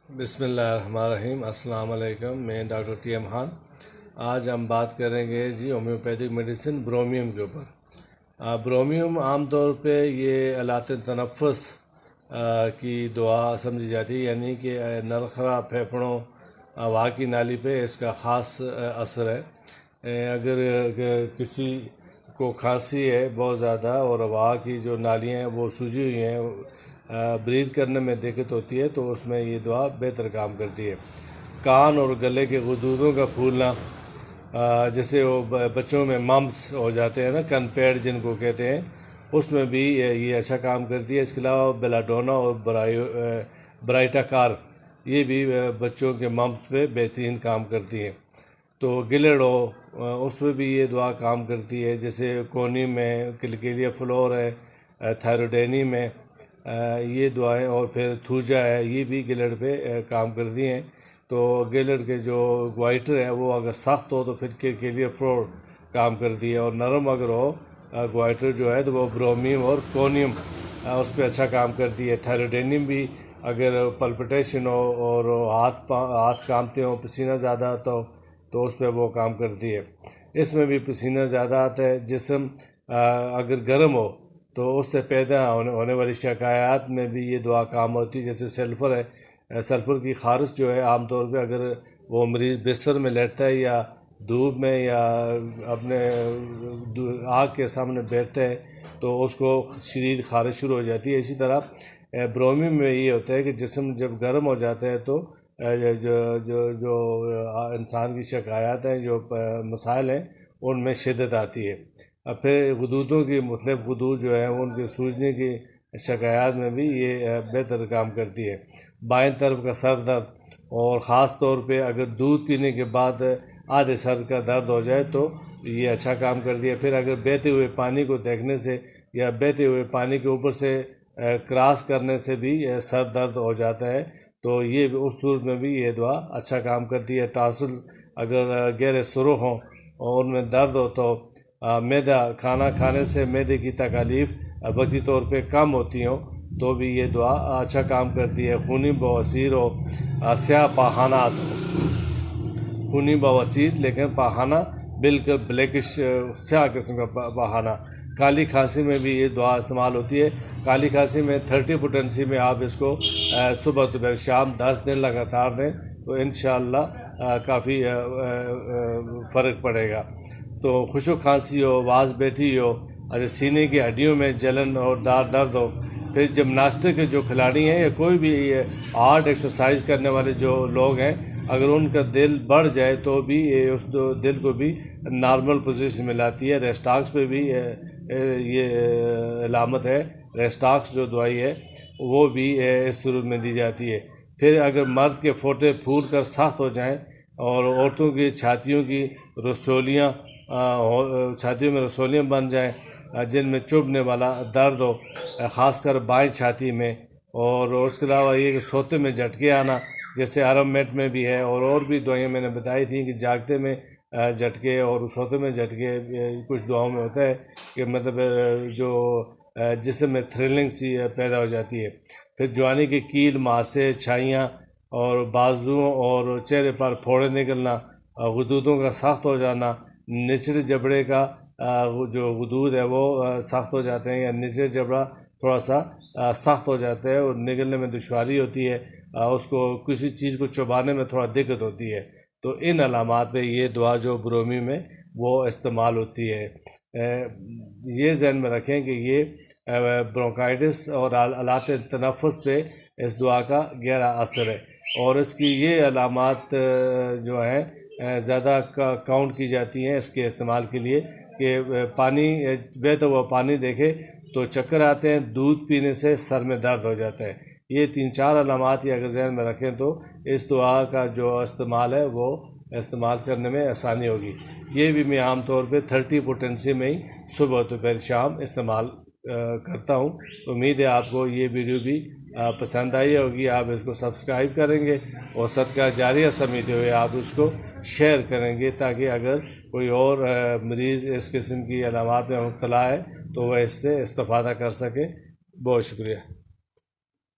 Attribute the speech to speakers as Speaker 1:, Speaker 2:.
Speaker 1: بسم اللہ الرحمن الرحیم۔ السلام علیکم، میں ڈاکٹر ٹی ایم خان۔ آج ہم بات کریں گے ہومیوپیتھک میڈیسن برومیم کے اوپر۔ برومیم عام طور پہ یہ آلات تنفس کی دوا سمجھی جاتی ہے، یعنی کہ نرخرا پھیپھڑوں ہوا کی نالی پہ اس کا خاص اثر ہے۔ اگر کسی کو کھانسی ہے بہت زیادہ اور ہوا کی جو نالیاں ہیں وہ سوجی ہوئی ہیں، بریتھ کرنے میں دقت ہوتی ہے، تو اس میں یہ دوا بہتر کام کرتی ہے۔ کان اور گلے کے غدودوں کا پھولنا، جیسے وہ بچوں میں ممپس ہو جاتے ہیں نا، کنپیڈ جن کو کہتے ہیں، اس میں بھی یہ اچھا کام کرتی ہے۔ اس کے علاوہ بیلاڈونا اور برائٹا کار، یہ بھی بچوں کے ممپس پہ بہترین کام کرتی ہیں۔ تو گلڑ ہو، اس میں بھی یہ دوا کام کرتی ہے، جیسے کونی میں کلکیلیا فلور ہے، تھائروڈینی میں یہ دعائیں، اور پھر تھوجا ہے، یہ بھی گلڑ پہ کام کرتی ہیں۔ تو گلڑ کے جو گوائٹر ہے وہ اگر سخت ہو تو پھر کلکیلیا فلور کام کرتی ہے، اور نرم اگر ہو گوائٹر جو ہے تو وہ برومیم اور کونیم اس پہ اچھا کام کرتی ہے۔ تھائروڈینیم بھی اگر پلپٹیشن ہو اور ہاتھ کامتے ہوں، پسینہ زیادہ آتا ہو، تو اس پہ وہ کام کرتی ہے۔ اس میں بھی پسینہ زیادہ آتا ہے، جسم اگر گرم ہو تو اس سے پیدا ہونے والی شکایات میں بھی یہ دوا کام ہوتی ہے، جیسے سلفر ہے۔ سلفر کی خارش جو ہے عام طور پہ اگر وہ مریض بستر میں لیٹتا ہے یا دھوپ میں یا اپنے آگ کے سامنے بیٹھتا ہے تو اس کو شدید خارش شروع ہو جاتی ہے۔ اسی طرح برومیم میں یہ ہوتا ہے کہ جسم جب گرم ہو جاتا ہے تو جو انسان کی شکایات ہیں، جو مسائل ہیں، ان میں شدت آتی ہے۔ پھر غدودوں کی مختلف غدود جو ہیں ان کے سوجنے کی شکایات میں بھی یہ بہتر کام کرتی ہے۔ بائیں طرف کا سر درد، اور خاص طور پہ اگر دودھ پینے کے بعد آدھے سر کا درد ہو جائے تو یہ اچھا کام کرتی ہے۔ پھر اگر بہتے ہوئے پانی کو دیکھنے سے یا بہتے ہوئے پانی کے اوپر سے کراس کرنے سے بھی سر درد ہو جاتا ہے تو یہ اس صورت میں بھی یہ دوا اچھا کام کرتی ہے۔ ٹاسلز اگر گہرے سرخ ہوں اور ان میں درد ہو تو میدا، کھانا کھانے سے معدے کی تکالیف وقتی طور پہ کم ہوتی ہوں تو بھی یہ دوا اچھا کام کرتی ہے۔ خونی بواسیر ہو، سیاہ پاخانات ہو، خونی بواسیر لیکن پاخانہ بالکل بلیکش سیاہ قسم کا پاخانہ، کالی کھانسی میں بھی یہ دوا استعمال ہوتی ہے۔ کالی کھانسی میں 30 پوٹنسی میں آپ اس کو صبح دوپہر شام 10 دن لگاتار دیں تو انشاءاللہ کافی فرق پڑے گا۔ تو خشک کھانسی ہو، واز بیٹھی ہو، اگر سینے کی ہڈیوں میں جلن اور درد ہو، پھر جمناسٹک کے جو کھلاڑی ہیں یا کوئی بھی ہارڈ ایکسرسائز کرنے والے جو لوگ ہیں، اگر ان کا دل بڑھ جائے تو بھی اس دل کو بھی نارمل پوزیشن میں لاتی ہے۔ ریسٹاکس پہ بھی یہ علامت ہے، ریسٹاکس جو دوائی ہے وہ بھی اس صورت میں دی جاتی ہے۔ پھر اگر مرد کے پھوٹے پھول کر سخت ہو جائیں اور عورتوں کی چھاتیوں میں رسولیاں بن جائیں جن میں چبھنے والا درد ہو، خاص کر بائیں چھاتی میں، اور اس کے علاوہ یہ کہ سوتے میں جھٹکے آنا، جیسے آرم میٹ میں بھی ہے، اور بھی دوائیاں میں نے بتائی تھیں کہ جاگتے میں جھٹکے اور سوتے میں جھٹکے کچھ دعاؤں میں ہوتا ہے کہ مطلب جو جسم میں تھرلنگ سی پیدا ہو جاتی ہے۔ پھر جوانی کی کیل، ماسے، چھائیاں اور بازوؤں اور چہرے پر پھوڑے نکلنا، غدودوں کا سخت ہو جانا، نچلے جبڑے کا جو غدود ہے وہ سخت ہو جاتے ہیں، یا نچلے جبڑا تھوڑا سا سخت ہو جاتا ہے اور نگلنے میں دشواری ہوتی ہے، اس کو کسی چیز کو چبانے میں تھوڑا دقت ہوتی ہے، تو ان علامات پہ یہ دوا جو برومیم ہے وہ استعمال ہوتی ہے۔ یہ ذہن میں رکھیں کہ یہ برونکائٹس اور آلات تنفس پہ اس دعا کا گہرا اثر ہے، اور اس کی یہ علامات جو ہیں زیادہ کاؤنٹ کی جاتی ہیں اس کے استعمال کے لیے، کہ پانی بہتا ہوا پانی دیکھے تو چکر آتے ہیں، دودھ پینے سے سر میں درد ہو جاتا ہے۔ یہ 3-4 علامات ہی اگر ذہن میں رکھیں تو اس دعا کا جو استعمال ہے وہ استعمال کرنے میں آسانی ہوگی۔ یہ بھی میں عام طور پہ 30 پوٹنسی میں ہی صبح دوپہر شام استعمال کرتا ہوں۔ امید ہے آپ کو یہ ویڈیو بھی پسند آئی ہوگی، آپ اس کو سبسکرائب کریں گے اور صدقہ جاریہ سمجھتے ہوئے آپ اس کو شیئر کریں گے، تاکہ اگر کوئی اور مریض اس قسم کی علامات میں مبتلا ہے تو وہ اس سے استفادہ کر سکے۔ بہت شکریہ۔